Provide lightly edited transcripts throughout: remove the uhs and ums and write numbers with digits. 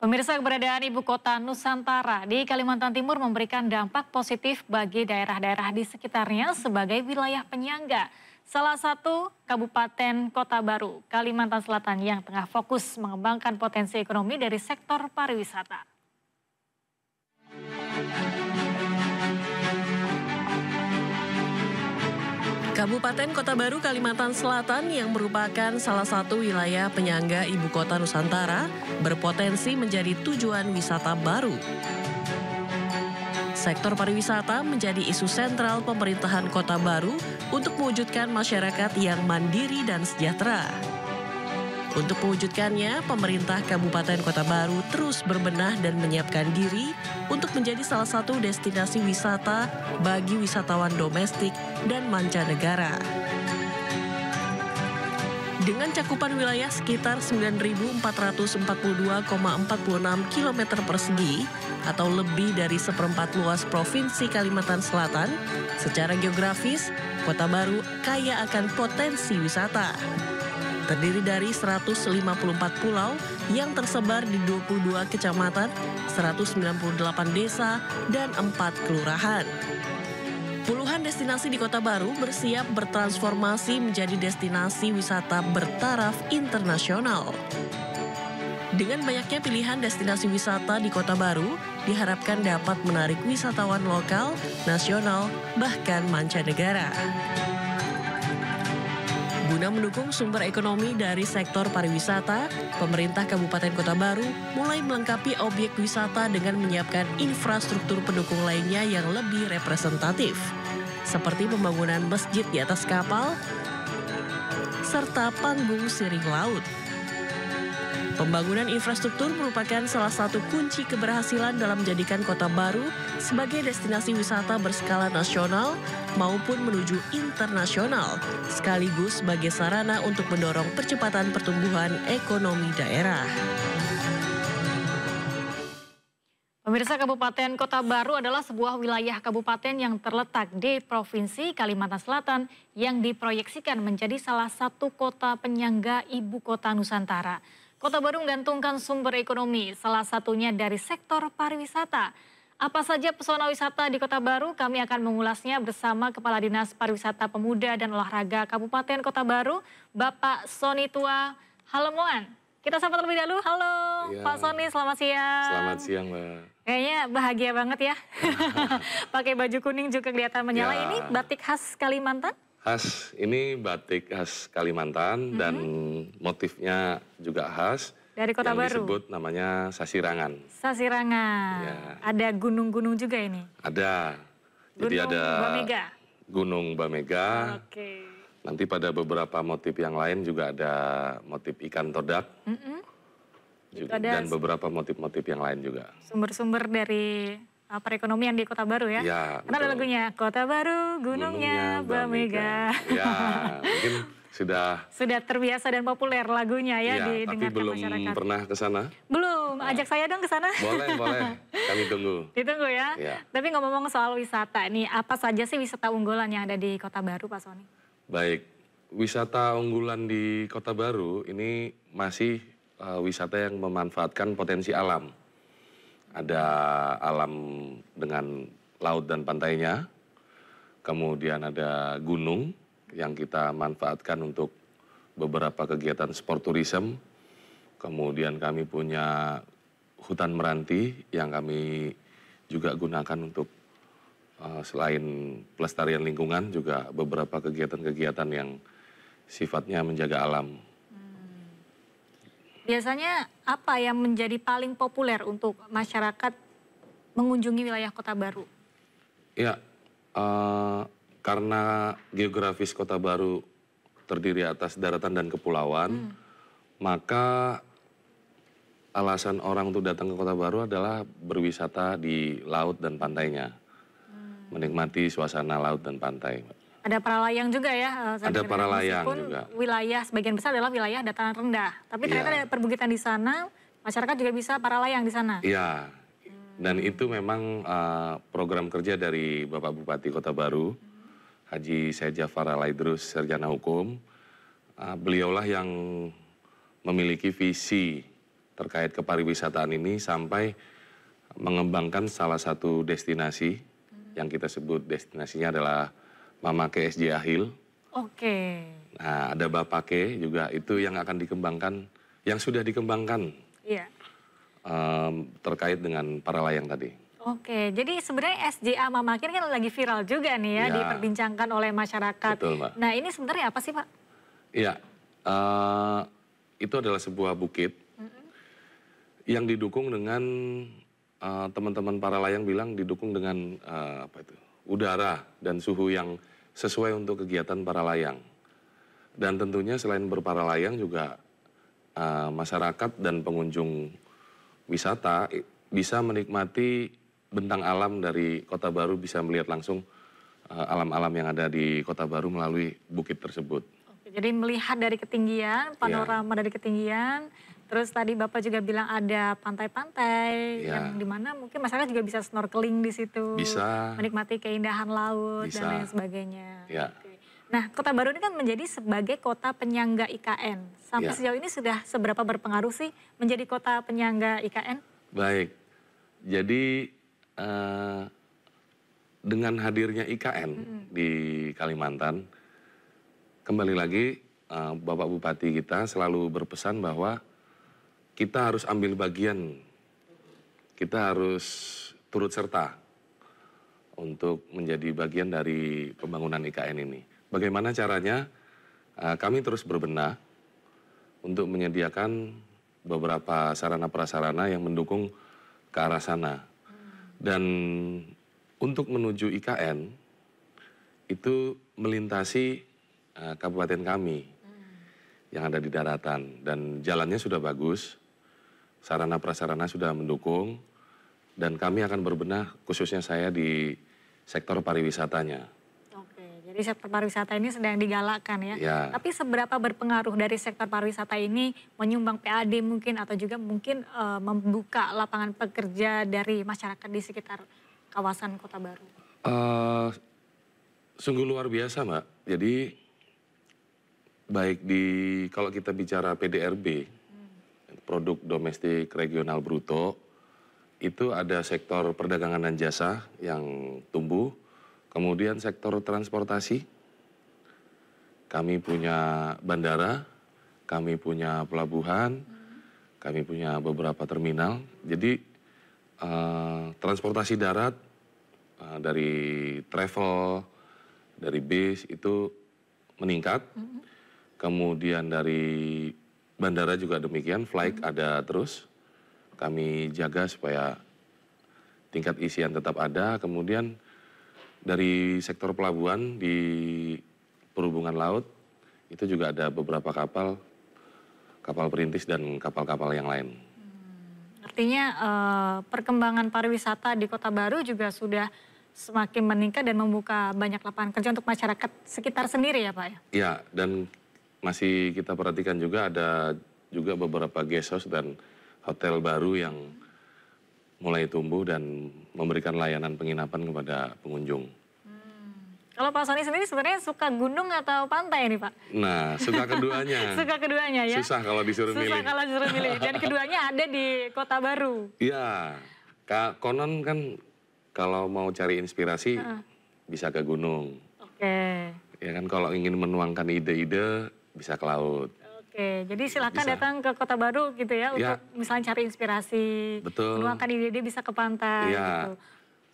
Pemirsa, keberadaan Ibu Kota Nusantara di Kalimantan Timur memberikan dampak positif bagi daerah-daerah di sekitarnya sebagai wilayah penyangga. Salah satu Kabupaten Kota Baru, Kalimantan Selatan yang tengah fokus mengembangkan potensi ekonomi dari sektor pariwisata. Kabupaten Kota Baru, Kalimantan Selatan yang merupakan salah satu wilayah penyangga Ibu Kota Nusantara berpotensi menjadi tujuan wisata baru. Sektor pariwisata menjadi isu sentral pemerintahan Kota Baru untuk mewujudkan masyarakat yang mandiri dan sejahtera. Untuk mewujudkannya, pemerintah Kabupaten Kota Baru terus berbenah dan menyiapkan diri untuk menjadi salah satu destinasi wisata bagi wisatawan domestik dan mancanegara. Dengan cakupan wilayah sekitar 9.442,46 km persegi atau lebih dari seperempat luas Provinsi Kalimantan Selatan, secara geografis, Kota Baru kaya akan potensi wisata. Terdiri dari 154 pulau yang tersebar di 22 kecamatan, 198 desa, dan 4 kelurahan. Puluhan destinasi di Kota Baru bersiap bertransformasi menjadi destinasi wisata bertaraf internasional. Dengan banyaknya pilihan destinasi wisata di Kota Baru, diharapkan dapat menarik wisatawan lokal, nasional, bahkan mancanegara. Guna mendukung sumber ekonomi dari sektor pariwisata, pemerintah Kabupaten Kota Baru mulai melengkapi objek wisata dengan menyiapkan infrastruktur pendukung lainnya yang lebih representatif, seperti pembangunan masjid di atas kapal, serta panggung siring laut. Pembangunan infrastruktur merupakan salah satu kunci keberhasilan dalam menjadikan Kota Baru sebagai destinasi wisata berskala nasional maupun menuju internasional, sekaligus sebagai sarana untuk mendorong percepatan pertumbuhan ekonomi daerah. Pemirsa, Kabupaten Kota Baru adalah sebuah wilayah kabupaten yang terletak di Provinsi Kalimantan Selatan yang diproyeksikan menjadi salah satu kota penyangga Ibu Kota Nusantara. Kota Baru menggantungkan sumber ekonomi, salah satunya dari sektor pariwisata. Apa saja pesona wisata di Kota Baru? Kami akan mengulasnya bersama Kepala Dinas Pariwisata Pemuda dan Olahraga Kabupaten Kota Baru, Bapak Sony Tua Halemoan. Kita sapa terlebih dahulu. Halo ya. Pak Sony, selamat siang. Selamat siang, Mbak. Kayaknya bahagia banget ya. Pakai baju kuning juga kelihatan menyala. Ya. Ini batik khas Kalimantan? Ini batik khas Kalimantan dan motifnya juga khas. Dari Kota Baru? Yang disebut namanya Sasirangan. Sasirangan. Ya. Ada gunung-gunung juga ini? Ada. Jadi ada Bamega. Gunung Bamega. Oke. Nanti pada beberapa motif yang lain juga ada motif ikan todak. Dan beberapa motif-motif yang lain juga. Sumber-sumber dari perekonomian di Kota Baru ya? Ya, karena ada lagunya Kota Baru, gunungnya Bamega. Ya, mungkin sudah terbiasa dan populer lagunya ya, didengarkan tapi belum masyarakat. Pernah ke sana? Belum, ajak saya dong ke sana. Boleh, kami tunggu. Ditunggu ya? Tapi ngomong-ngomong soal wisata, nih apa saja sih wisata unggulan yang ada di Kota Baru, Pak Sony? Baik, wisata unggulan di Kota Baru ini masih wisata yang memanfaatkan potensi alam. Ada alam dengan laut dan pantainya, kemudian ada gunung yang kita manfaatkan untuk beberapa kegiatan sport tourism. Kemudian kami punya hutan meranti yang kami juga gunakan untuk selain pelestarian lingkungan juga beberapa kegiatan-kegiatan yang sifatnya menjaga alam. Biasanya apa yang menjadi paling populer untuk masyarakat mengunjungi wilayah Kota Baru? Ya, karena geografis Kota Baru terdiri atas daratan dan kepulauan, maka alasan orang untuk datang ke Kota Baru adalah berwisata di laut dan pantainya. Menikmati suasana laut dan pantai. Ada para layang juga ya? Ada para layang juga. Wilayah sebagian besar adalah wilayah dataran rendah. Tapi ternyata ada perbukitan di sana, masyarakat juga bisa para layang di sana. Iya, dan itu memang program kerja dari Bapak Bupati Kota Baru, Haji Said Jafar Alaidrus, Sarjana Hukum. Beliaulah yang memiliki visi terkait kepariwisataan ini sampai mengembangkan salah satu destinasi yang kita sebut destinasinya adalah Mamake SJ Ahil. Oke. Nah, ada Bapake juga itu yang akan dikembangkan, yang sudah dikembangkan Iya. terkait dengan para layang tadi. Oke, jadi sebenarnya SJA Mamake kan lagi viral juga nih ya, Ya. diperbincangkan oleh masyarakat. Betul, Mbak. Nah ini sebenarnya apa sih Pak? Iya, itu adalah sebuah bukit yang didukung dengan teman-teman para layang bilang didukung dengan udara dan suhu yang sesuai untuk kegiatan para layang. Dan tentunya selain berpara layang juga masyarakat dan pengunjung wisata bisa menikmati bentang alam dari Kota Baru, bisa melihat langsung alam-alam yang ada di Kota Baru melalui bukit tersebut. Oke, jadi melihat dari ketinggian, panorama dari ketinggian, terus tadi Bapak juga bilang ada pantai-pantai yang dimana mungkin masyarakat juga bisa snorkeling di situ, Bisa. menikmati keindahan laut Bisa. dan lain sebagainya. Ya. Oke. Nah, Kota Baru ini kan menjadi sebagai kota penyangga IKN. Sampai sejauh ini sudah seberapa berpengaruh sih menjadi kota penyangga IKN? Baik, jadi dengan hadirnya IKN di Kalimantan, kembali lagi Bapak Bupati kita selalu berpesan bahwa kita harus ambil bagian, kita harus turut serta untuk menjadi bagian dari pembangunan IKN ini. Bagaimana caranya? Kami terus berbenah untuk menyediakan beberapa sarana prasarana yang mendukung ke arah sana. Dan untuk menuju IKN itu melintasi kabupaten kami yang ada di daratan, dan jalannya sudah bagus, sarana prasarana sudah mendukung, dan kami akan berbenah khususnya saya di sektor pariwisatanya. Oke, jadi sektor pariwisata ini sedang digalakkan ya. Ya. Tapi seberapa berpengaruh dari sektor pariwisata ini menyumbang PAD mungkin atau juga mungkin membuka lapangan pekerja dari masyarakat di sekitar kawasan Kota Baru? Sungguh luar biasa, Mbak. Jadi baik kalau kita bicara PDRB, produk domestik regional bruto, itu ada sektor perdagangan dan jasa yang tumbuh, kemudian sektor transportasi, kami punya bandara, kami punya pelabuhan, kami punya beberapa terminal. Jadi transportasi darat dari travel, dari bis itu meningkat. Kemudian dari bandara juga demikian, flight ada terus. Kami jaga supaya tingkat isian tetap ada. Kemudian dari sektor pelabuhan di perhubungan laut itu juga ada beberapa kapal perintis dan kapal-kapal yang lain. Artinya perkembangan pariwisata di Kota Baru juga sudah semakin meningkat dan membuka banyak lapangan kerja untuk masyarakat sekitar sendiri ya Pak ya? Ya, dan masih kita perhatikan juga ada juga beberapa guest house dan hotel baru yang mulai tumbuh dan memberikan layanan penginapan kepada pengunjung. Kalau Pak Sony sendiri sebenarnya suka gunung atau pantai nih Pak? Nah, suka keduanya. Suka keduanya ya? Susah kalau disuruh milih. Susah kalau disuruh milih. Dan keduanya ada di Kota Baru. Iya, konon kan kalau mau cari inspirasi bisa ke gunung. Oke. Ya kan kalau ingin menuangkan ide-ide bisa ke laut. Oke, jadi silakan Bisa. datang ke Kota Baru gitu ya, Ya. untuk misalnya cari inspirasi, Betul. menuangkan ide-ide bisa ke pantai Iya. gitu.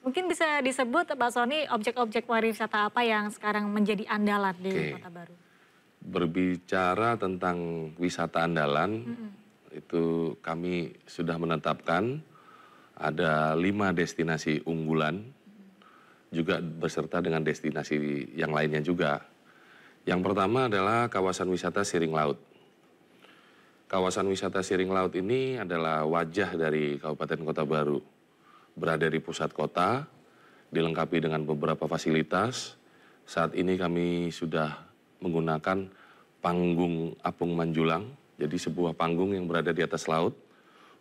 Mungkin bisa disebut Pak Sony objek-objek pariwisata apa yang sekarang menjadi andalan di Oke. Kota Baru? Berbicara tentang wisata andalan, itu kami sudah menetapkan ada 5 destinasi unggulan, juga beserta dengan destinasi yang lainnya juga. Yang pertama adalah kawasan wisata Siring Laut. Kawasan wisata Siring Laut ini adalah wajah dari Kabupaten Kota Baru. Berada di pusat kota, dilengkapi dengan beberapa fasilitas. Saat ini kami sudah menggunakan panggung apung Manjulang, jadi sebuah panggung yang berada di atas laut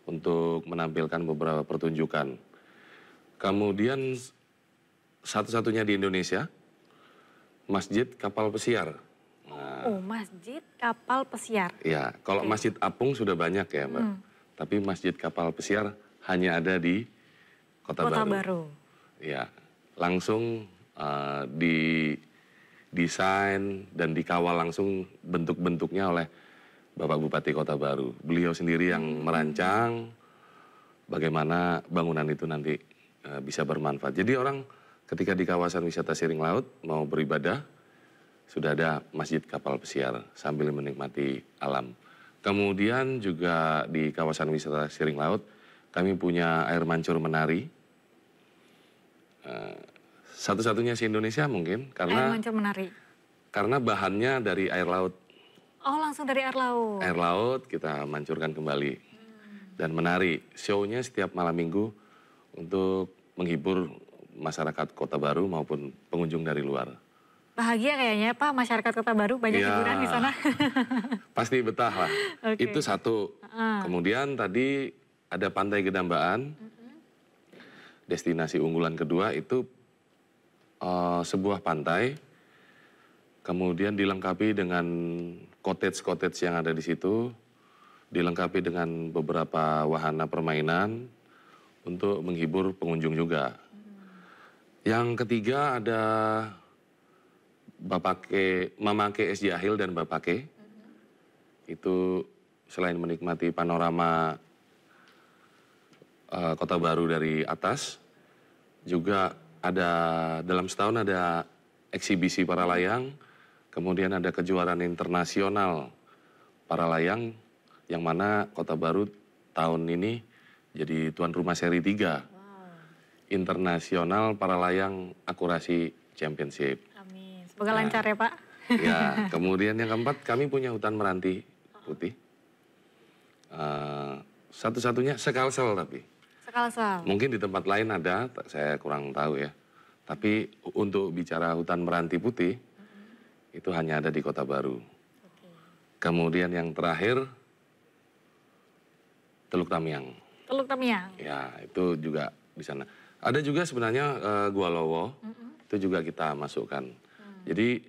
untuk menampilkan beberapa pertunjukan. Kemudian satu-satunya di Indonesia, Masjid Kapal Pesiar. Oh, Masjid Kapal Pesiar. Ya, kalau Masjid Apung sudah banyak ya Mbak. tapi Masjid Kapal Pesiar hanya ada di Kota Baru. Ya, langsung didesain dan dikawal langsung bentuk-bentuknya oleh Bapak Bupati Kota Baru. Beliau sendiri yang merancang bagaimana bangunan itu nanti bisa bermanfaat. Jadi orang ketika di kawasan wisata Siring Laut mau beribadah, sudah ada Masjid Kapal Pesiar sambil menikmati alam. Kemudian juga di kawasan wisata Siring Laut, kami punya air mancur menari. Satu-satunya di Indonesia mungkin, karena air mancur menari. Karena bahannya dari air laut. Oh, langsung dari air laut. Air laut kita mancurkan kembali dan menari. Show-nya setiap malam minggu untuk menghibur masyarakat Kota Baru maupun pengunjung dari luar. Bahagia kayaknya Pak, masyarakat Kota Baru banyak hiburan di sana. Pasti betah lah. Okay. Itu satu. Kemudian tadi ada Pantai Gedambaan. Destinasi unggulan kedua itu sebuah pantai. Kemudian dilengkapi dengan cottage-cottage yang ada di situ. Dilengkapi dengan beberapa wahana permainan untuk menghibur pengunjung juga. Yang ketiga ada Mamake Es Jahil dan Bapake. Itu selain menikmati panorama Kota Baru dari atas, juga ada dalam setahun ada eksibisi para layang, kemudian ada kejuaraan internasional para layang yang mana Kota Baru tahun ini jadi tuan rumah seri 3. Internasional para layang akurasi championship. Amin. Semoga lancar ya Pak. Ya, kemudian yang keempat kami punya hutan meranti putih. Satu-satunya sekalsel tapi. Sekalsel. Mungkin di tempat lain ada, saya kurang tahu ya. Tapi untuk bicara hutan meranti putih, itu hanya ada di Kota Baru. Kemudian yang terakhir, Teluk Tamiang. Teluk Tamiang. Ya, itu juga di sana. Ada juga sebenarnya Gua Lowo, itu juga kita masukkan. Jadi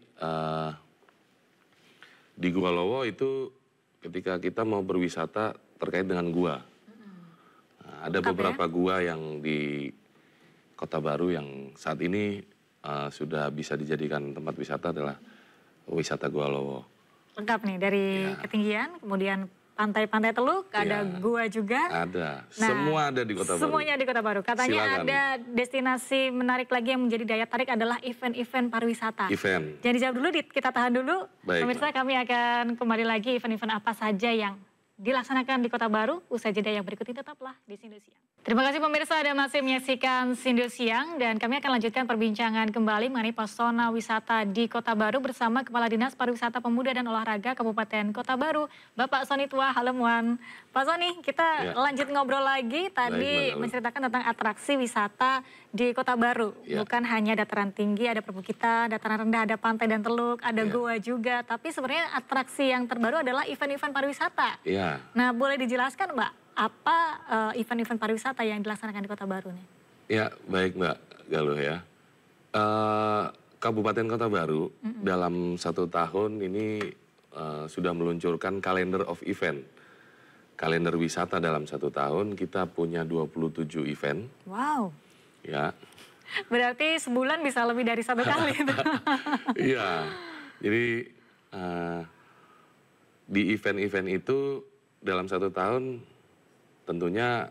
di Gua Lowo itu ketika kita mau berwisata terkait dengan gua. Ada beberapa gua yang di Kota Baru yang saat ini sudah bisa dijadikan tempat wisata adalah wisata Gua Lowo. Lengkap nih dari ketinggian, kemudian pantai-pantai Teluk, ada gua juga. Ada, nah, semua ada di Kota Baru. Semuanya di Kota Baru. Katanya silakan. Ada destinasi menarik lagi yang menjadi daya tarik adalah event-event pariwisata. Event. Jangan dijawab dulu, kita tahan dulu. Baik, pemirsa, kami akan kembali lagi event-event apa saja yang dilaksanakan di Kota Baru. Usai jeda yang berikut ini tetaplah di Sindo Siang. Terima kasih pemirsa, Anda masih menyaksikan Sindo Siang dan kami akan lanjutkan perbincangan kembali mengenai pesona wisata di Kota Baru bersama Kepala Dinas Pariwisata Pemuda dan Olahraga Kabupaten Kota Baru, Bapak Sony Tua Halemuan. Pak Sony, kita lanjut ngobrol lagi. Tadi menceritakan tentang atraksi wisata di Kota Baru. Bukan hanya dataran tinggi, ada perbukitan, dataran rendah, ada pantai dan teluk, ada goa juga. Tapi sebenarnya atraksi yang terbaru adalah event-event pariwisata. Nah, boleh dijelaskan Mbak, apa event-event pariwisata yang dilaksanakan di Kota Baru nih? Ya, baik Mbak Galuh ya. Kabupaten Kota Baru dalam 1 tahun ini sudah meluncurkan kalender of event. Kalender wisata dalam 1 tahun kita punya 27 event. Wow. Ya. Berarti sebulan bisa lebih dari 1 kali. Iya. Jadi di event-event itu dalam 1 tahun tentunya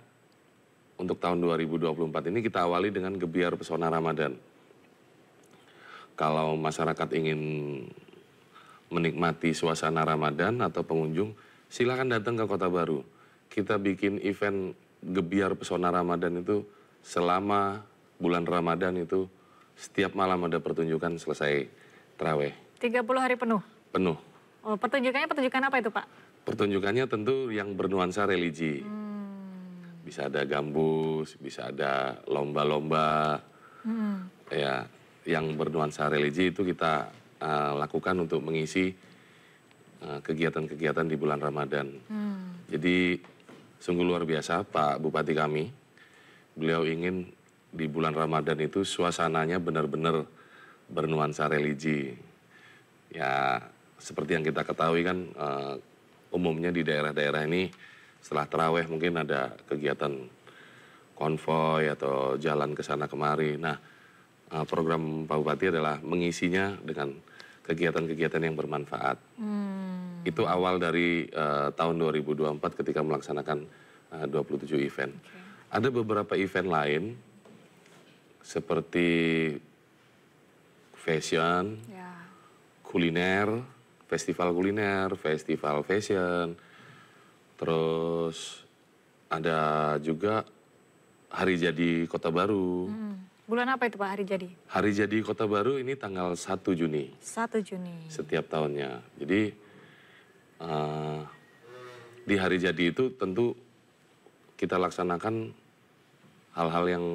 untuk tahun 2024 ini kita awali dengan Gebiar Pesona Ramadan. Kalau masyarakat ingin menikmati suasana Ramadan atau pengunjung, silakan datang ke Kota Baru. Kita bikin event Gebiar Pesona Ramadan itu selama bulan Ramadan itu setiap malam ada pertunjukan selesai tarawih. 30 hari penuh? Penuh. Oh, pertunjukan apa itu Pak? Pertunjukannya tentu yang bernuansa religi. Bisa ada gambus, bisa ada lomba-lomba. Ya, yang bernuansa religi itu kita lakukan untuk mengisi kegiatan-kegiatan di bulan Ramadan. Jadi sungguh luar biasa Pak Bupati kami. Beliau ingin di bulan Ramadan itu suasananya benar-benar bernuansa religi. Ya, seperti yang kita ketahui kan umumnya di daerah-daerah ini setelah taraweh mungkin ada kegiatan konvoy atau jalan ke sana kemari. Nah, program Pak Bupati adalah mengisinya dengan kegiatan-kegiatan yang bermanfaat. Itu awal dari tahun 2024 ketika melaksanakan 27 event. Ada beberapa event lain seperti fashion, kuliner, festival fashion, terus ada juga Hari Jadi Kota Baru. Bulan apa itu Pak Hari Jadi? Hari Jadi Kota Baru ini tanggal 1 Juni. 1 Juni. Setiap tahunnya. Jadi di Hari Jadi itu tentu kita laksanakan hal-hal yang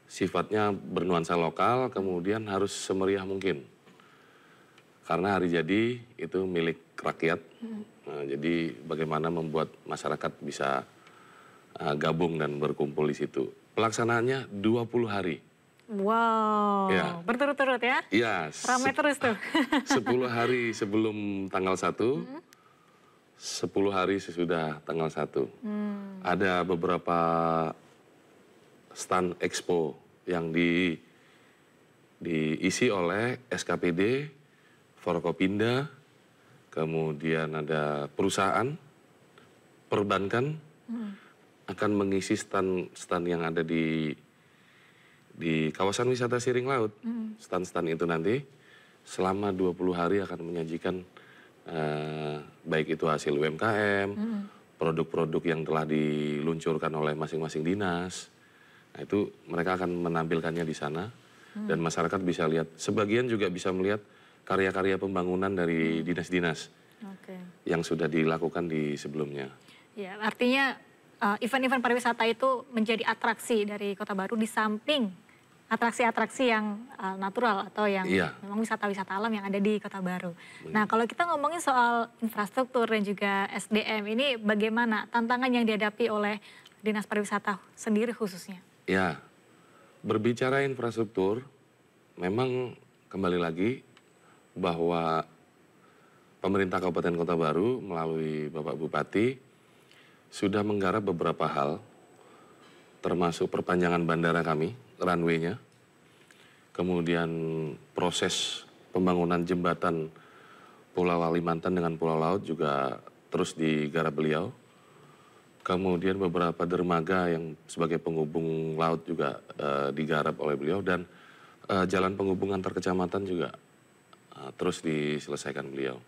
sifatnya bernuansa lokal, kemudian harus semeriah mungkin. Karena Hari Jadi itu milik rakyat. Jadi bagaimana membuat masyarakat bisa gabung dan berkumpul di situ. Pelaksanaannya 20 hari. Wow, Ya. berturut-turut ya? Iya. Ramai terus tuh. 10 hari sebelum tanggal 1, 10 hari sesudah tanggal 1. Ada beberapa stand expo yang diisi oleh SKPD, Forkopinda, kemudian ada perusahaan, perbankan, akan mengisi stand yang ada di kawasan wisata Siring Laut. Stand-stand itu nanti selama 20 hari akan menyajikan baik itu hasil UMKM, produk-produk yang telah diluncurkan oleh masing-masing dinas. Nah, itu mereka akan menampilkannya di sana dan masyarakat bisa lihat. Sebagian juga bisa melihat karya-karya pembangunan dari dinas-dinas yang sudah dilakukan di sebelumnya. Ya, artinya event-event pariwisata itu menjadi atraksi dari Kota Baru di samping atraksi-atraksi yang natural atau yang memang wisata-wisata alam yang ada di Kota Baru. Nah, kalau kita ngomongin soal infrastruktur dan juga SDM ini bagaimana tantangan yang dihadapi oleh Dinas Pariwisata sendiri khususnya? Ya, berbicara infrastruktur, memang kembali lagi bahwa pemerintah Kabupaten Kota Baru melalui Bapak Bupati sudah menggarap beberapa hal, termasuk perpanjangan bandara kami, runway-nya, kemudian proses pembangunan jembatan Pulau Kalimantan dengan Pulau Laut juga terus digarap beliau. Kemudian beberapa dermaga yang sebagai penghubung laut juga digarap oleh beliau, dan jalan penghubung antar kecamatan juga terus diselesaikan beliau.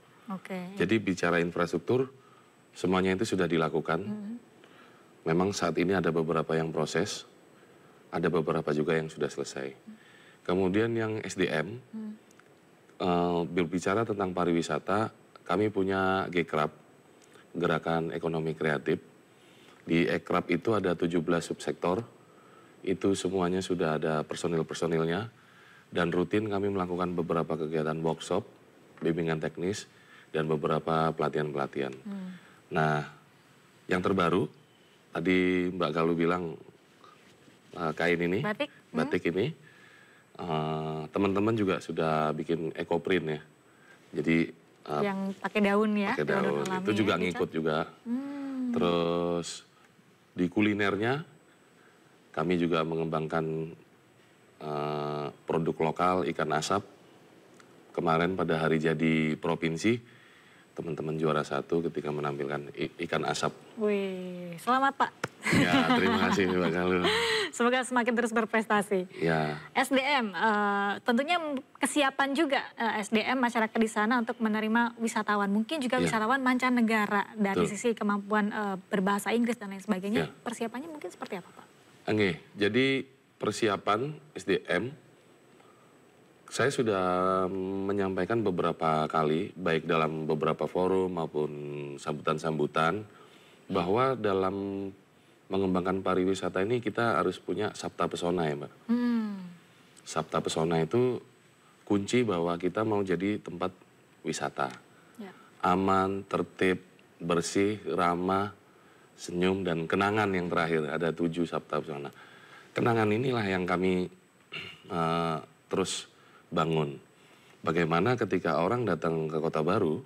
Jadi bicara infrastruktur, semuanya itu sudah dilakukan. Memang saat ini ada beberapa yang proses, ada beberapa juga yang sudah selesai. Kemudian yang SDM, berbicara tentang pariwisata, kami punya GCRAP, Gerakan Ekonomi Kreatif. Di EKRAP itu ada 17 subsektor, itu semuanya sudah ada personil-personilnya, dan rutin kami melakukan beberapa kegiatan workshop, bimbingan teknis, dan beberapa pelatihan-pelatihan. Nah, yang terbaru, tadi Mbak Galuh bilang kain ini, batik ini, teman-teman juga sudah bikin ekoprint ya. Jadi yang pakai daun ya, pakai daun itu juga ngikut juga. Terus di kulinernya kami juga mengembangkan produk lokal ikan asap. Kemarin pada Hari Jadi Provinsi, teman-teman juara 1 ketika menampilkan ikan asap. Wih, selamat Pak. Ya, terima kasih Mbak Galuh. Semoga semakin terus berprestasi. Ya. SDM, tentunya kesiapan juga SDM masyarakat di sana untuk menerima wisatawan. Mungkin juga wisatawan mancanegara dari sisi kemampuan berbahasa Inggris dan lain sebagainya. Persiapannya mungkin seperti apa Pak? Oke, jadi persiapan SDM, saya sudah menyampaikan beberapa kali, baik dalam beberapa forum maupun sambutan-sambutan, bahwa dalam mengembangkan pariwisata ini kita harus punya sabta pesona ya Mbak. Sabta pesona itu kunci bahwa kita mau jadi tempat wisata. Aman, tertib, bersih, ramah, senyum, dan kenangan yang terakhir. Ada 7 sabta pesona. Kenangan inilah yang kami terus bangun. Bagaimana ketika orang datang ke Kota Baru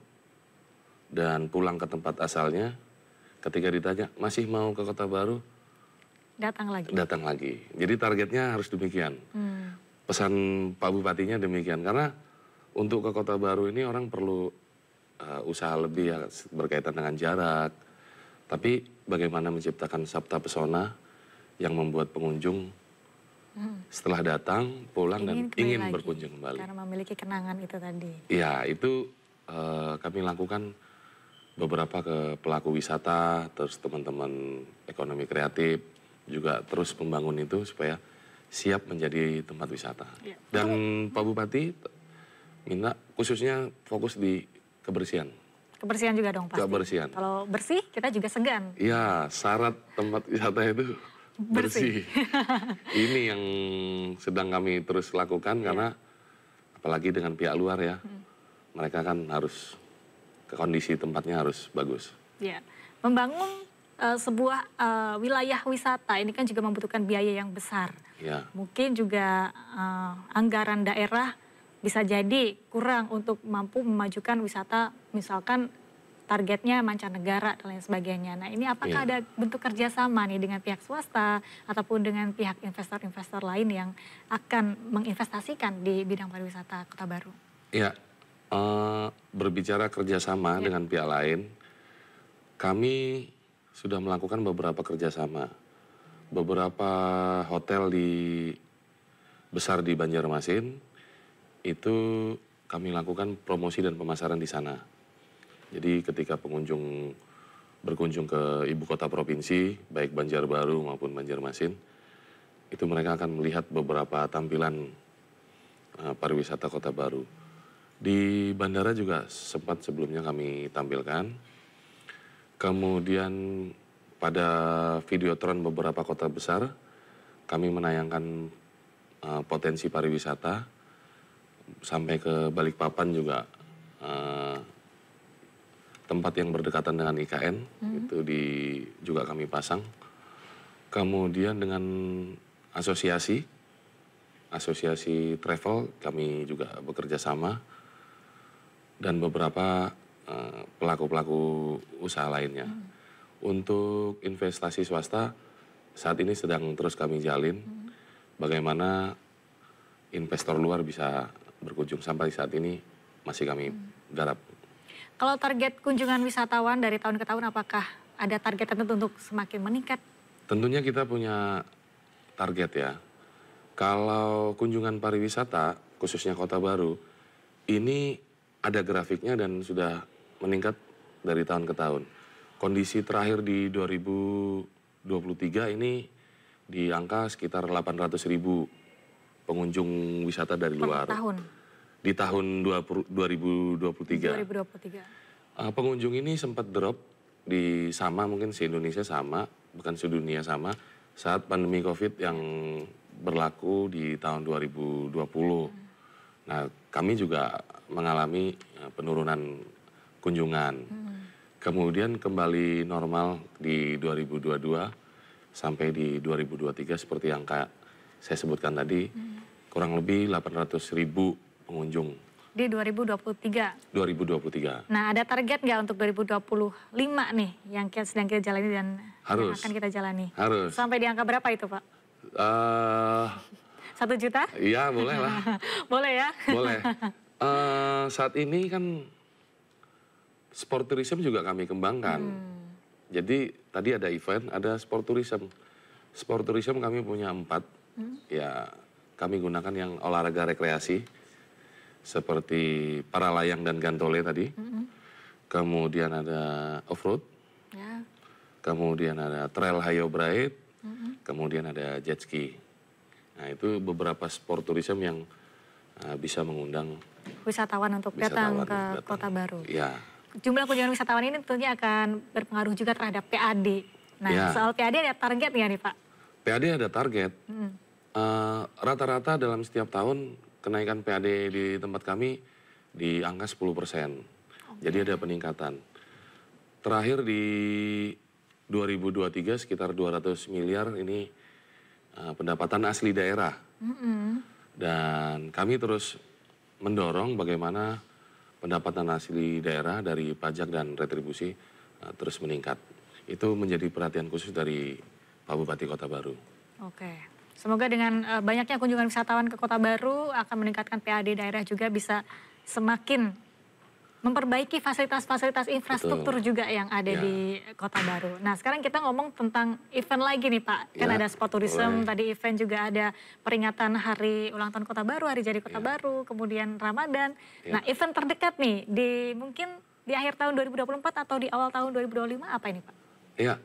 dan pulang ke tempat asalnya, ketika ditanya masih mau ke Kota Baru, Datang lagi. datang lagi. Jadi targetnya harus demikian. Pesan Pak Bupatinya demikian, karena untuk ke Kota Baru ini orang perlu usaha lebih ya, berkaitan dengan jarak. Tapi bagaimana menciptakan sabta pesona yang membuat pengunjung setelah datang, pulang dan Kembali ingin lagi, berkunjung kembali. Karena memiliki kenangan itu tadi. Ya, itu kami lakukan beberapa ke pelaku wisata, terus teman-teman ekonomi kreatif, juga terus membangun itu supaya siap menjadi tempat wisata. Ya. Dan Pak Bupati minta khususnya fokus di kebersihan. Kebersihan juga dong pasti. Kebersihan. Kalau bersih kita juga segan. Ya, syarat tempat wisata itu bersih. Ini yang sedang kami terus lakukan karena apalagi dengan pihak luar ya, mereka kan harus kondisi tempatnya harus bagus. Ya, membangun sebuah wilayah wisata ini kan juga membutuhkan biaya yang besar. Ya, Mungkin juga anggaran daerah bisa jadi kurang untuk mampu memajukan wisata, misalkan targetnya mancanegara dan lain sebagainya. Nah ini apakah ada bentuk kerjasama nih dengan pihak swasta ataupun dengan pihak investor-investor lain yang akan menginvestasikan di bidang pariwisata Kota Baru? ya, berbicara kerjasama dengan pihak lain, kami sudah melakukan beberapa kerjasama. Beberapa hotel besar di Banjarmasin itu kami lakukan promosi dan pemasaran di sana. Jadi ketika pengunjung berkunjung ke ibu kota provinsi, baik Banjarbaru maupun Banjarmasin, itu mereka akan melihat beberapa tampilan pariwisata Kota Baru. Di bandara juga sempat sebelumnya kami tampilkan. Kemudian pada videotron beberapa kota besar, kami menayangkan potensi pariwisata. Sampai ke Balikpapan juga tempat yang berdekatan dengan IKN itu juga kami pasang. Kemudian dengan asosiasi travel kami juga bekerja sama dan beberapa pelaku-pelaku usaha lainnya. Untuk investasi swasta saat ini sedang terus kami jalin bagaimana investor luar bisa berkunjung. Sampai saat ini masih kami garap. Kalau target kunjungan wisatawan dari tahun ke tahun apakah ada target tertentu untuk semakin meningkat? Tentunya kita punya target ya. Kalau kunjungan pariwisata, khususnya Kota Baru, ini ada grafiknya dan sudah meningkat dari tahun ke tahun. Kondisi terakhir di 2023 ini di angka sekitar 800.000 pengunjung wisata dari luar. Per tahun? Di tahun 2023. 2023. Pengunjung ini sempat drop mungkin se-Indonesia sama, bukan sedunia sama, saat pandemi COVID yang berlaku di tahun 2020. Nah, kami juga mengalami penurunan kunjungan. Kemudian kembali normal di 2022 sampai di 2023 seperti yang saya sebutkan tadi, kurang lebih 800.000 pengunjung. Di 2023? 2023. Nah, ada target nggak untuk 2025 nih yang sedang kita jalani dan yang akan kita jalani? Harus. Sampai di angka berapa itu, Pak? 1 juta? Iya, boleh lah. Boleh ya? Boleh. Saat ini kan sport tourism juga kami kembangkan. Jadi tadi ada event, ada sport tourism. Sport tourism kami punya 4. Ya, kami gunakan yang olahraga rekreasi seperti para layang dan gantole tadi. Kemudian ada off-road. Ya. Kemudian ada trail hayo braid. Kemudian ada jet ski. Nah, itu beberapa sport tourism yang bisa mengundang Wisatawan untuk datang ke Kota Baru. Ya. Jumlah kunjungan wisatawan ini tentunya akan berpengaruh juga terhadap PAD. Nah, soal PAD ada target nggak nih, Pak? PAD ada target. Rata-rata dalam setiap tahun kenaikan PAD di tempat kami di angka 10%. Jadi ada peningkatan. Terakhir di 2023 sekitar 200 miliar ini pendapatan asli daerah. Dan kami terus mendorong bagaimana pendapatan asli daerah dari pajak dan retribusi terus meningkat. itu menjadi perhatian khusus dari Pak Bupati Kota Baru. Oke, semoga dengan banyaknya kunjungan wisatawan ke Kota Baru akan meningkatkan PAD daerah juga bisa semakin memperbaiki fasilitas-fasilitas infrastruktur juga yang ada di Kota Baru. Nah sekarang kita ngomong tentang event lagi nih Pak. Kan ada sport tourism, tadi event juga ada peringatan hari ulang tahun Kota Baru, hari jadi Kota Baru, kemudian Ramadan. Nah event terdekat nih, mungkin di akhir tahun 2024 atau di awal tahun 2025 apa ini Pak? Iya,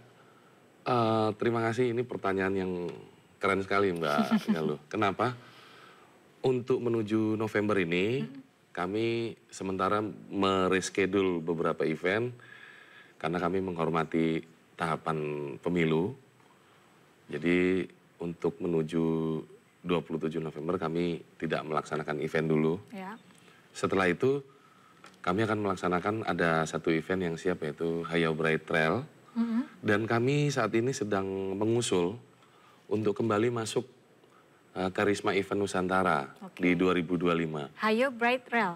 terima kasih, ini pertanyaan yang keren sekali Mbak Galuh. Kenapa? Untuk menuju November ini, kami sementara mereschedule beberapa event karena kami menghormati tahapan pemilu. Jadi untuk menuju 27 November kami tidak melaksanakan event dulu. Ya. Setelah itu kami akan melaksanakan ada satu event yang siap yaitu Hayao Bright Trail. Dan kami saat ini sedang mengusul untuk kembali masuk Karisma Event Nusantara di 2025. Hayao Bright Trail.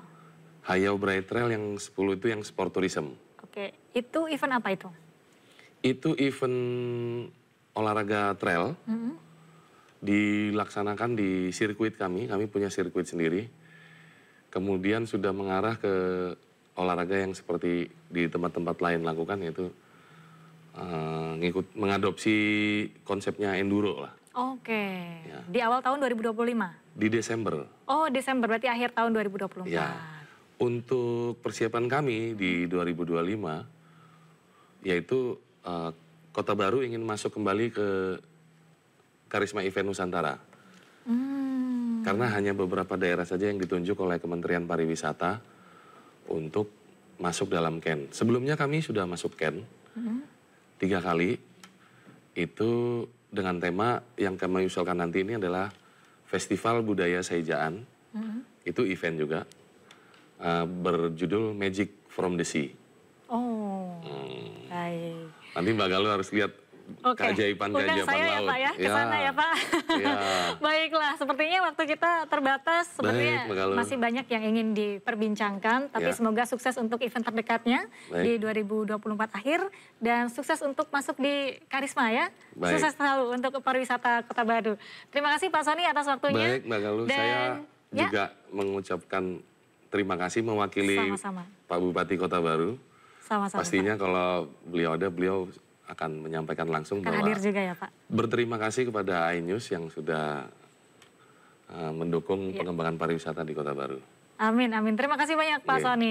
Hayao Bright Trail yang 10 itu yang sport tourism. Oke, itu event apa itu? Itu event olahraga trail. Dilaksanakan di sirkuit kami punya sirkuit sendiri. Kemudian sudah mengarah ke olahraga yang seperti di tempat-tempat lain lakukan, yaitu mengadopsi konsepnya enduro lah. Oke, di awal tahun 2025? Di Desember. Oh Desember, berarti akhir tahun 2024. Ya, untuk persiapan kami di 2025, yaitu Kota Baru ingin masuk kembali ke Karisma Event Nusantara. Karena hanya beberapa daerah saja yang ditunjuk oleh Kementerian Pariwisata untuk masuk dalam KEN. Sebelumnya kami sudah masuk KEN 3 kali, itu dengan tema yang kami usulkan nanti ini adalah Festival Budaya Saijaan. Itu event juga, berjudul Magic from the Sea. Oh, baik. Nanti Mbak Galuh harus lihat keajaiban-keajaiban saya laut. Ya Pak ya, ke sana ya Pak. Baiklah, sepertinya waktu kita terbatas, sepertinya masih banyak yang ingin diperbincangkan, tapi semoga sukses untuk event terdekatnya di 2024 akhir, dan sukses untuk masuk di Karisma ya. Sukses selalu untuk pariwisata Kota Baru. Terima kasih Pak Sony atas waktunya. Baik Mbak Galuh, saya juga mengucapkan terima kasih mewakili Pak Bupati Kota Baru. Pastinya kalau beliau ada, beliau akan menyampaikan langsung bahwa hadir juga ya Pak. Berterima kasih kepada iNews yang sudah mendukung pengembangan pariwisata di Kota Baru. Amin, amin. Terima kasih banyak Pak Sony.